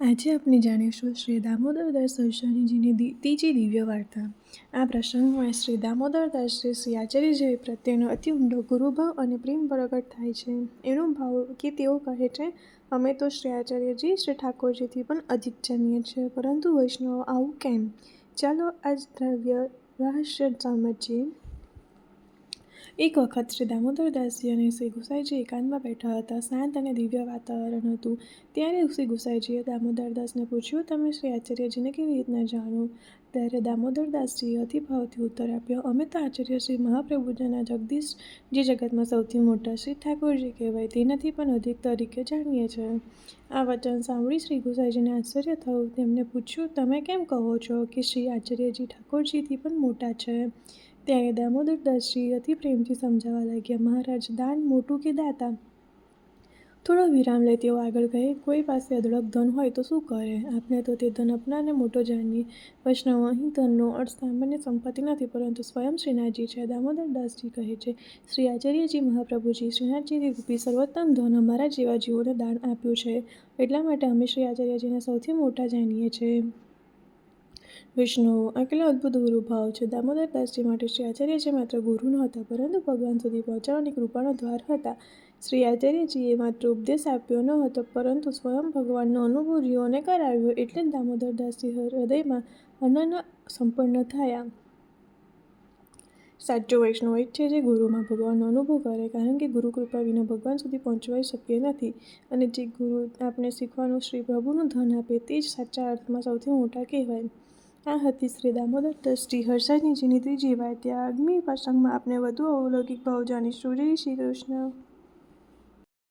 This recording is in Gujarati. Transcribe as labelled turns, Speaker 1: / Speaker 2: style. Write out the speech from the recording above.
Speaker 1: આજે આપણે જાણીશું શ્રી દામોદરદાસ સરસ્વતીજીની ત્રીજી દિવ્ય વાર્તા. આ પ્રસંગમાં શ્રી દામોદરદાસજી શ્રી આચાર્યજી પ્રત્યેનો અતિ ઊંડો ગુરુભાવ અને પ્રેમ પ્રગટ થાય છે. એનો ભાવ કે તેઓ કહે છે, અમે તો શ્રી આચાર્યજી શ્રી ઠાકોરજીથી પણ અધિક જાણીએ છીએ, પરંતુ વૈષ્ણવો આવું કેમ? ચાલો આ દ્રવ્ય રહસ્ય સમજીએ. એક વખત શ્રી દામોદરદાસજી અને શ્રી ગુસાઈજી એકાંતમાં બેઠા હતા. શાંત અને દિવ્ય વાતાવરણ હતું. ત્યારે શ્રી ગુસાઈજીએ દામોદરદાસને પૂછ્યું, તમે શ્રી આચાર્યજીને કેવી રીતના જાણો? ત્યારે દામોદરદાસજીએ અતિભાવથી ઉત્તર આપ્યો, અમે તો આચાર્ય શ્રી મહાપ્રભુજીના જગદીશ, જે જગતમાં સૌથી મોટા શ્રી ઠાકોરજી કહેવાય, તેનાથી પણ અધિક તરીકે જાણીએ છીએ. આ વચન સાંભળી શ્રી ગુસાઈજીને આશ્ચર્ય થયું. તેમને પૂછ્યું, તમે કેમ કહો છો કે શ્રી આચાર્યજી ઠાકોરજીથી પણ મોટા છે? ત્યારે દામોદરદાસજી અતિ પ્રેમથી સમજાવવા લાગ્યા, મહારાજ, દાન મોટું કે દાતા? થોડો વિરામ લઈ તેઓ આગળ કહે, કોઈ પાસે અઢળક ધન હોય તો શું કરે? આપણે તો તે ધન આપનારને મોટો જાણીએ. વૈષ્ણવો, અહીં ધનનો અર્થ સામાન્ય સંપત્તિ નથી, પરંતુ સ્વયં શ્રીનાથજી છે. દામોદરદાસજી કહે છે, શ્રી આચાર્યજી મહાપ્રભુજી શ્રીનાથજી રૂપી સર્વોત્તમ ધન અમારા જેવા જીવોને દાન આપ્યું છે. એટલા માટે અમે શ્રી આચાર્યજીને સૌથી મોટા જાણીએ છીએ. વૈષ્ણવો, આ કેટલો અદ્ભુત ગુરુભાવ છે. દામોદરદાસજી માટે શ્રી આચાર્યજી માત્ર ગુરુ નહોતા, પરંતુ ભગવાન સુધી પહોંચવાની કૃપાનો દ્વાર હતા. શ્રી આચાર્યજીએ માત્ર ઉપદેશ આપ્યો ન હતો, પરંતુ સ્વયં ભગવાનનો અનુભવ જીવોને કરાવ્યો. એટલે જ દામોદરદાસજી હૃદયમાં અનન્ય સંપન્ન થયા. સાચો વૈષ્ણવ એ જ છે જે ગુરુમાં ભગવાનનો અનુભવ કરે, કારણ કે ગુરુ કૃપા વિના ભગવાન સુધી પહોંચવાય શક્ય નથી. અને જે ગુરુ આપણે શીખવાનું શ્રી પ્રભુનું ધન આપે, તે જ સાચા અર્થમાં સૌથી મોટા કહેવાય. આ હતી શ્રી દામોદરદાસજી હર્ષાજીની ત્રીજી વાર્તા. આગામી પ્રસંગમાં આપણે વધુ અલૌકિક ભાવ જાણીશું. જય શ્રી કૃષ્ણ.